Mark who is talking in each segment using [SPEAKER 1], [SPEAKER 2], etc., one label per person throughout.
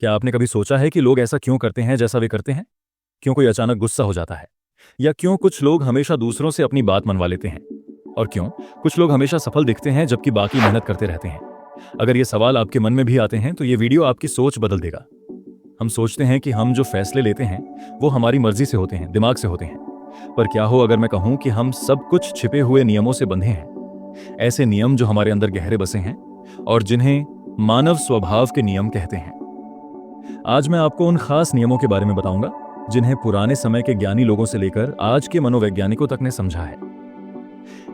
[SPEAKER 1] क्या आपने कभी सोचा है कि लोग ऐसा क्यों करते हैं जैसा वे करते हैं? क्यों कोई अचानक गुस्सा हो जाता है? या क्यों कुछ लोग हमेशा दूसरों से अपनी बात मनवा लेते हैं? और क्यों कुछ लोग हमेशा सफल दिखते हैं जबकि बाकी मेहनत करते रहते हैं? अगर ये सवाल आपके मन में भी आते हैं तो ये वीडियो आपकी सोच बदल देगा। हम सोचते हैं कि हम जो फैसले लेते हैं वो हमारी मर्जी से होते हैं, दिमाग से होते हैं। पर क्या हो अगर मैं कहूं कि हम सब कुछ छिपे हुए नियमों से बंधे हैं, ऐसे नियम जो हमारे अंदर गहरे बसे हैं और जिन्हें मानव स्वभाव के नियम कहते हैं। आज मैं आपको उन खास नियमों के बारे में बताऊंगा जिन्हें पुराने समय के ज्ञानी लोगों से लेकर आज के मनोवैज्ञानिकों तक ने समझा है।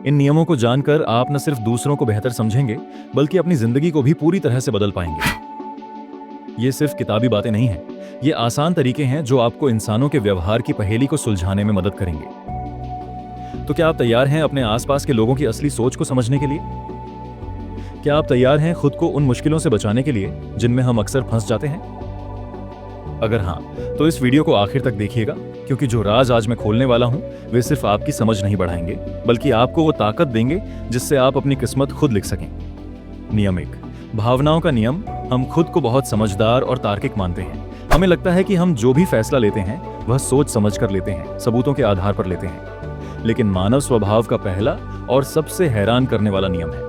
[SPEAKER 1] इन नियमों को जानकर आप न सिर्फ दूसरों को बेहतर समझेंगे बल्कि अपनी जिंदगी को भी पूरी तरह से बदल पाएंगे। ये सिर्फ किताबी बातें नहीं हैं, ये आसान तरीके हैं जो आपको इंसानों के व्यवहार की पहेली को सुलझाने में मदद करेंगे। तो क्या आप तैयार हैं अपने आसपास के लोगों की असली सोच को समझने के लिए? क्या आप तैयार हैं खुद को उन मुश्किलों से बचाने के लिए जिनमें हम अक्सर फंस जाते हैं? अगर हाँ, तो इस वीडियो को आखिर तक देखिएगा, क्योंकि जो राज आज मैं खोलने वाला हूं वे सिर्फ आपकी समझ नहीं बढ़ाएंगे बल्कि आपको वो ताकत देंगे जिससे आप अपनी किस्मत खुद लिख सकें। नियम 1, भावनाओं का नियम। हम खुद को बहुत समझदार और तार्किक मानते हैं। हमें लगता है कि हम जो भी फैसला लेते हैं वह सोच समझ कर लेते हैं, सबूतों के आधार पर लेते हैं। लेकिन मानव स्वभाव का पहला और सबसे हैरान करने वाला नियम है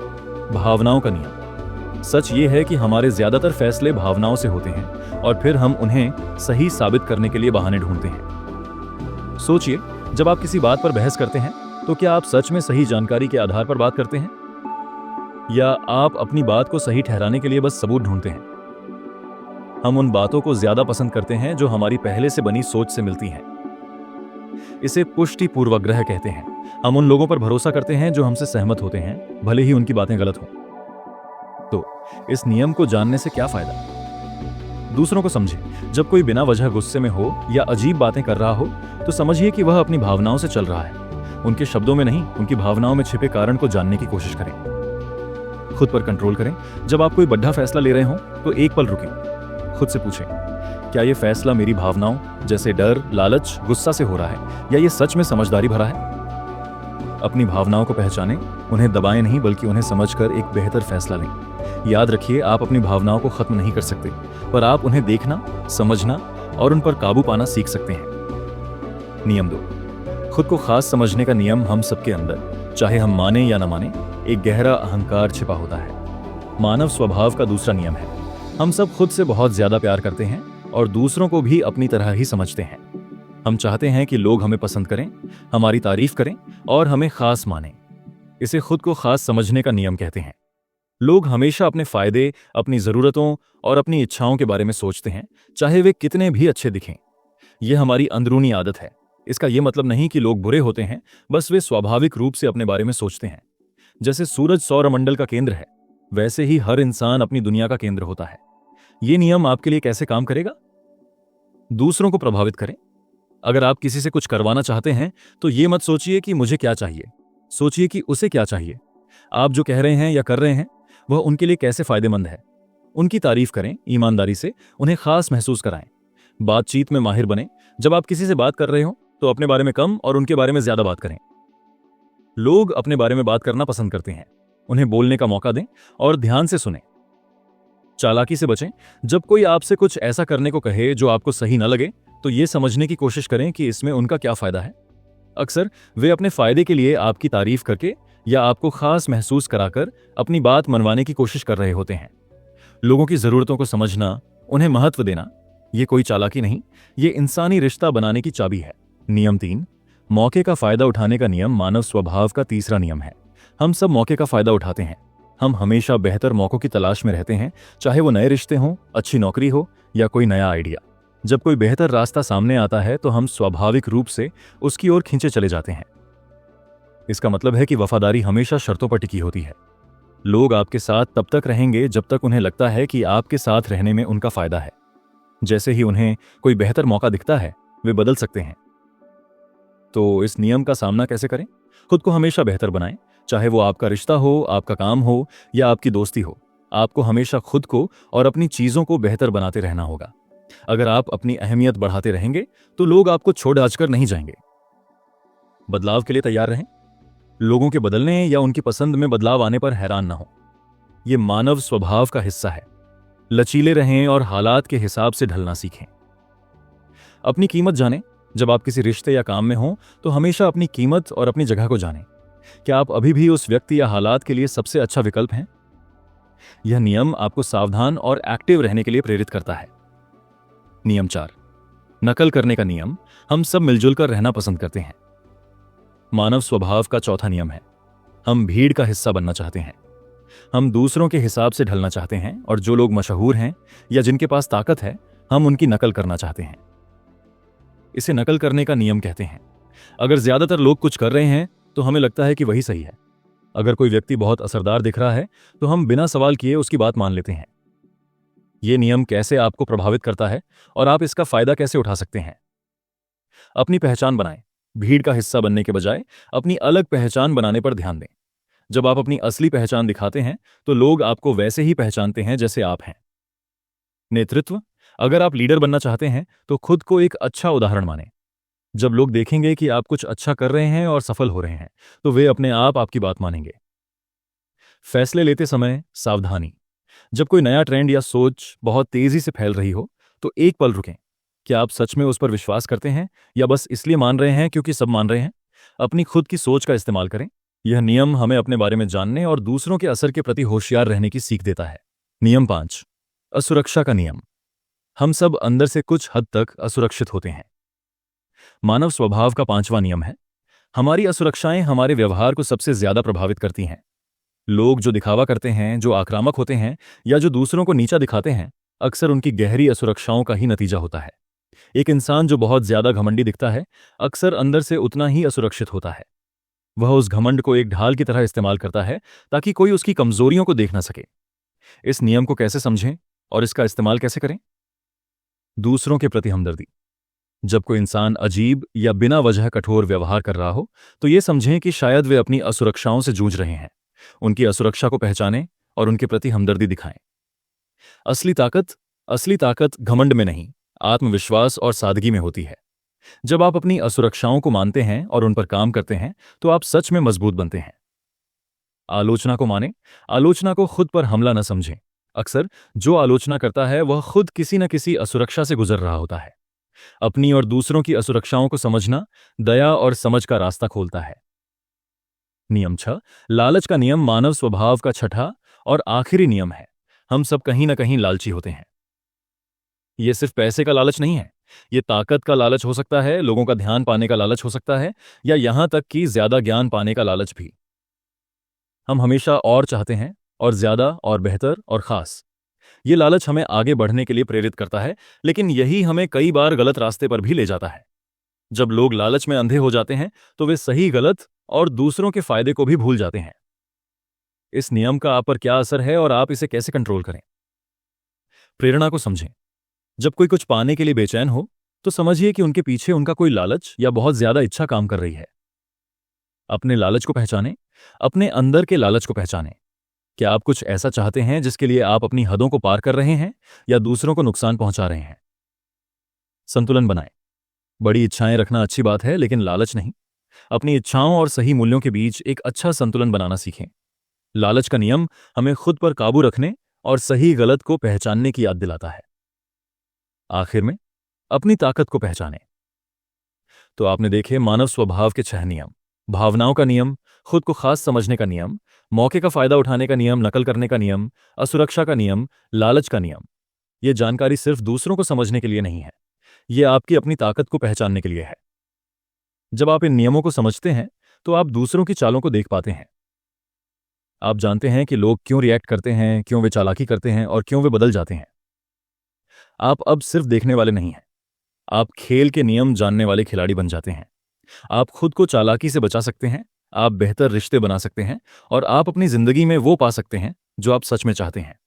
[SPEAKER 1] भावनाओं का नियम। सच ये है कि हमारे ज्यादातर फैसले भावनाओं से होते हैं और फिर हम उन्हें सही साबित करने के लिए बहाने ढूंढते हैं। सोचिए, जब आप किसी बात पर बहस करते हैं तो क्या आप सच में सही जानकारी के आधार पर बात करते हैं या आप अपनी बात को सही ठहराने के लिए बस सबूत ढूंढते हैं? हम उन बातों को ज्यादा पसंद करते हैं जो हमारी पहले से बनी सोच से मिलती हैं। इसे पुष्टि पूर्वग्रह कहते हैं। हम उन लोगों पर भरोसा करते हैं जो हमसे सहमत होते हैं, भले ही उनकी बातें गलत हों। तो इस नियम को जानने से क्या फायदा? दूसरों को समझें। जब कोई बिना वजह गुस्से में हो या अजीब बातें कर रहा हो तो समझिए कि वह अपनी भावनाओं से चल रहा है। उनके शब्दों में नहीं, उनकी भावनाओं में छिपे कारण को जानने की कोशिश करें। खुद पर कंट्रोल करें। जब आप कोई बड़ा फैसला ले रहे हो तो एक पल रुकें। खुद से पूछें, क्या यह फैसला मेरी भावनाओं जैसे डर, लालच, गुस्सा से हो रहा है या ये सच में समझदारी भरा है? अपनी भावनाओं को पहचानें, उन्हें दबाएं नहीं बल्कि उन्हें समझकर एक बेहतर फैसला लें। याद रखिए, आप अपनी भावनाओं को खत्म नहीं कर सकते, पर आप उन्हें देखना, समझना और उन पर काबू पाना सीख सकते हैं। नियम 2, खुद को खास समझने का नियम। हम सबके अंदर, चाहे हम माने या न माने, एक गहरा अहंकार छिपा होता है। मानव स्वभाव का दूसरा नियम है, हम सब खुद से बहुत ज्यादा प्यार करते हैं और दूसरों को भी अपनी तरह ही समझते हैं। हम चाहते हैं कि लोग हमें पसंद करें, हमारी तारीफ करें और हमें खास मानें। इसे खुद को खास समझने का नियम कहते हैं। लोग हमेशा अपने फायदे, अपनी जरूरतों और अपनी इच्छाओं के बारे में सोचते हैं, चाहे वे कितने भी अच्छे दिखें। यह हमारी अंदरूनी आदत है। इसका यह मतलब नहीं कि लोग बुरे होते हैं, बस वे स्वाभाविक रूप से अपने बारे में सोचते हैं। जैसे सूरज सौरमंडल का केंद्र है, वैसे ही हर इंसान अपनी दुनिया का केंद्र होता है। यह नियम आपके लिए कैसे काम करेगा? दूसरों को प्रभावित करें। अगर आप किसी से कुछ करवाना चाहते हैं तो ये मत सोचिए कि मुझे क्या चाहिए, सोचिए कि उसे क्या चाहिए। आप जो कह रहे हैं या कर रहे हैं वह उनके लिए कैसे फायदेमंद है। उनकी तारीफ करें, ईमानदारी से उन्हें खास महसूस कराएं। बातचीत में माहिर बने। जब आप किसी से बात कर रहे हो तो अपने बारे में कम और उनके बारे में ज्यादा बात करें। लोग अपने बारे में बात करना पसंद करते हैं। उन्हें बोलने का मौका दें और ध्यान से सुनें। चालाकी से बचें। जब कोई आपसे कुछ ऐसा करने को कहे जो आपको सही न लगे तो यह समझने की कोशिश करें कि इसमें उनका क्या फायदा है। अक्सर वे अपने फायदे के लिए आपकी तारीफ करके या आपको खास महसूस कराकर अपनी बात मनवाने की कोशिश कर रहे होते हैं। लोगों की जरूरतों को समझना, उन्हें महत्व देना, यह कोई चालाकी नहीं, ये इंसानी रिश्ता बनाने की चाबी है। नियम 3, मौके का फायदा उठाने का नियम। मानव स्वभाव का तीसरा नियम है, हम सब मौके का फायदा उठाते हैं। हम हमेशा बेहतर मौकों की तलाश में रहते हैं, चाहे वो नए रिश्ते हों, अच्छी नौकरी हो या कोई नया आइडिया। जब कोई बेहतर रास्ता सामने आता है तो हम स्वाभाविक रूप से उसकी ओर खींचे चले जाते हैं। इसका मतलब है कि वफादारी हमेशा शर्तों पर टिकी होती है। लोग आपके साथ तब तक रहेंगे जब तक उन्हें लगता है कि आपके साथ रहने में उनका फायदा है। जैसे ही उन्हें कोई बेहतर मौका दिखता है वे बदल सकते हैं। तो इस नियम का सामना कैसे करें? खुद को हमेशा बेहतर बनाएं, चाहे वो आपका रिश्ता हो, आपका काम हो या आपकी दोस्ती हो। आपको हमेशा खुद को और अपनी चीजों को बेहतर बनाते रहना होगा। अगर आप अपनी अहमियत बढ़ाते रहेंगे तो लोग आपको छोड़ आजकर नहीं जाएंगे। बदलाव के लिए तैयार रहें। लोगों के बदलने या उनकी पसंद में बदलाव आने पर हैरान न हो। यह मानव स्वभाव का हिस्सा है। लचीले रहें और हालात के हिसाब से ढलना सीखें। अपनी कीमत जानें। जब आप किसी रिश्ते या काम में हों तो हमेशा अपनी कीमत और अपनी जगह को जानें। क्या आप अभी भी उस व्यक्ति या हालात के लिए सबसे अच्छा विकल्प हैं? यह नियम आपको सावधान और एक्टिव रहने के लिए प्रेरित करता है। नियम 4, नकल करने का नियम। हम सब मिलजुल कर रहना पसंद करते हैं। मानव स्वभाव का चौथा नियम है, हम भीड़ का हिस्सा बनना चाहते हैं। हम दूसरों के हिसाब से ढलना चाहते हैं और जो लोग मशहूर हैं या जिनके पास ताकत है, हम उनकी नकल करना चाहते हैं। इसे नकल करने का नियम कहते हैं। अगर ज्यादातर लोग कुछ कर रहे हैं तो हमें लगता है कि वही सही है। अगर कोई व्यक्ति बहुत असरदार दिख रहा है तो हम बिना सवाल किए उसकी बात मान लेते हैं। यह नियम कैसे आपको प्रभावित करता है और आप इसका फायदा कैसे उठा सकते हैं? अपनी पहचान बनाएं। भीड़ का हिस्सा बनने के बजाय अपनी अलग पहचान बनाने पर ध्यान दें। जब आप अपनी असली पहचान दिखाते हैं तो लोग आपको वैसे ही पहचानते हैं जैसे आप हैं। नेतृत्व। अगर आप लीडर बनना चाहते हैं तो खुद को एक अच्छा उदाहरण मानें। जब लोग देखेंगे कि आप कुछ अच्छा कर रहे हैं और सफल हो रहे हैं तो वे अपने आप आपकी बात मानेंगे। फैसले लेते समय सावधानी। जब कोई नया ट्रेंड या सोच बहुत तेजी से फैल रही हो तो एक पल रुकें। क्या आप सच में उस पर विश्वास करते हैं या बस इसलिए मान रहे हैं क्योंकि सब मान रहे हैं? अपनी खुद की सोच का इस्तेमाल करें। यह नियम हमें अपने बारे में जानने और दूसरों के असर के प्रति होशियार रहने की सीख देता है। नियम 5, असुरक्षा का नियम। हम सब अंदर से कुछ हद तक असुरक्षित होते हैं। मानव स्वभाव का 5वां नियम है, हमारी असुरक्षाएं हमारे व्यवहार को सबसे ज्यादा प्रभावित करती हैं। लोग जो दिखावा करते हैं, जो आक्रामक होते हैं या जो दूसरों को नीचा दिखाते हैं, अक्सर उनकी गहरी असुरक्षाओं का ही नतीजा होता है। एक इंसान जो बहुत ज्यादा घमंडी दिखता है अक्सर अंदर से उतना ही असुरक्षित होता है। वह उस घमंड को एक ढाल की तरह इस्तेमाल करता है ताकि कोई उसकी कमजोरियों को देख ना सके। इस नियम को कैसे समझें और इसका इस्तेमाल कैसे करें? दूसरों के प्रति हमदर्दी। जब कोई इंसान अजीब या बिना वजह कठोर व्यवहार कर रहा हो तो यह समझें कि शायद वे अपनी असुरक्षाओं से जूझ रहे हैं। उनकी असुरक्षा को पहचानें और उनके प्रति हमदर्दी दिखाएं। असली ताकत घमंड में नहीं, आत्मविश्वास और सादगी में होती है। जब आप अपनी असुरक्षाओं को मानते हैं और उन पर काम करते हैं तो आप सच में मजबूत बनते हैं। आलोचना को मानें। आलोचना को खुद पर हमला न समझें। अक्सर जो आलोचना करता है वह खुद किसी न किसी असुरक्षा से गुजर रहा होता है। अपनी और दूसरों की असुरक्षाओं को समझना दया और समझ का रास्ता खोलता है। नियम 6, लालच का नियम मानव स्वभाव का छठा और आखिरी नियम है। हम सब कहीं ना कहीं लालची होते हैं। यह सिर्फ पैसे का लालच नहीं है, यह ताकत का लालच हो सकता है, लोगों का ध्यान पाने का लालच हो सकता है या यहां तक कि ज्यादा ज्ञान पाने का लालच भी। हम हमेशा और चाहते हैं, और ज्यादा और बेहतर और खास। ये लालच हमें आगे बढ़ने के लिए प्रेरित करता है, लेकिन यही हमें कई बार गलत रास्ते पर भी ले जाता है। जब लोग लालच में अंधे हो जाते हैं तो वे सही गलत और दूसरों के फायदे को भी भूल जाते हैं। इस नियम का आप पर क्या असर है और आप इसे कैसे कंट्रोल करें? प्रेरणा को समझें। जब कोई कुछ पाने के लिए बेचैन हो तो समझिए कि उनके पीछे उनका कोई लालच या बहुत ज्यादा इच्छा काम कर रही है। अपने लालच को पहचानें, अपने अंदर के लालच को पहचानें। क्या आप कुछ ऐसा चाहते हैं जिसके लिए आप अपनी हदों को पार कर रहे हैं या दूसरों को नुकसान पहुंचा रहे हैं? संतुलन बनाएं। बड़ी इच्छाएं रखना अच्छी बात है, लेकिन लालच नहीं। अपनी इच्छाओं और सही मूल्यों के बीच एक अच्छा संतुलन बनाना सीखें। लालच का नियम हमें खुद पर काबू रखने और सही गलत को पहचानने की याद दिलाता है। आखिर में अपनी ताकत को पहचानें। तो आपने देखे मानव स्वभाव के 6 नियम। भावनाओं का नियम, खुद को खास समझने का नियम, मौके का फायदा उठाने का नियम, नकल करने का नियम, असुरक्षा का नियम, लालच का नियम। यह जानकारी सिर्फ दूसरों को समझने के लिए नहीं है, यह आपकी अपनी ताकत को पहचानने के लिए है। जब आप इन नियमों को समझते हैं तो आप दूसरों की चालों को देख पाते हैं। आप जानते हैं कि लोग क्यों रिएक्ट करते हैं, क्यों वे चालाकी करते हैं और क्यों वे बदल जाते हैं। आप अब सिर्फ देखने वाले नहीं हैं, आप खेल के नियम जानने वाले खिलाड़ी बन जाते हैं। आप खुद को चालाकी से बचा सकते हैं, आप बेहतर रिश्ते बना सकते हैं और आप अपनी जिंदगी में वो पा सकते हैं जो आप सच में चाहते हैं।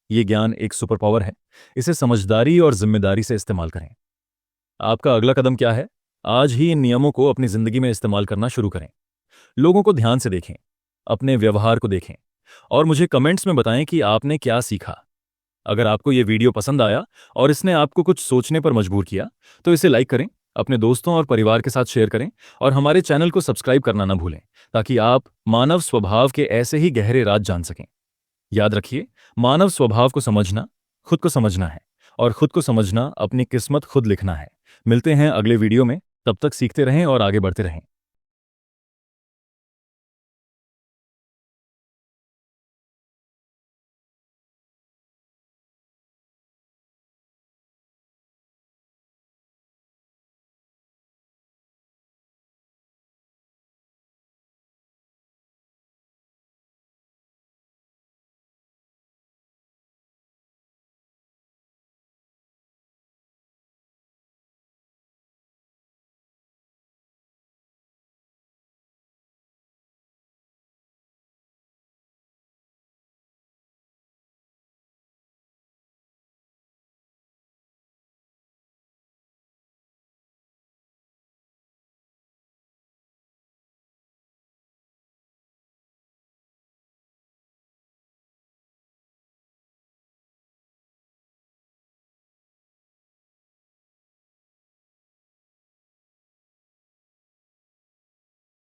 [SPEAKER 1] यह ज्ञान एक सुपर पावर है, इसे समझदारी और जिम्मेदारी से इस्तेमाल करें। आपका अगला कदम क्या है? आज ही इन नियमों को अपनी जिंदगी में इस्तेमाल करना शुरू करें। लोगों को ध्यान से देखें, अपने व्यवहार को देखें और मुझे कमेंट्स में बताएं कि आपने क्या सीखा। अगर आपको यह वीडियो पसंद आया और इसने आपको कुछ सोचने पर मजबूर किया तो इसे लाइक करें, अपने दोस्तों और परिवार के साथ शेयर करें और हमारे चैनल को सब्सक्राइब करना ना भूलें ताकि आप मानव स्वभाव के ऐसे ही गहरे राज जान सकें। याद रखिए, मानव स्वभाव को समझना खुद को समझना है, और खुद को समझना अपनी किस्मत खुद लिखना है। मिलते हैं अगले वीडियो में, तब तक सीखते रहें और आगे बढ़ते रहें।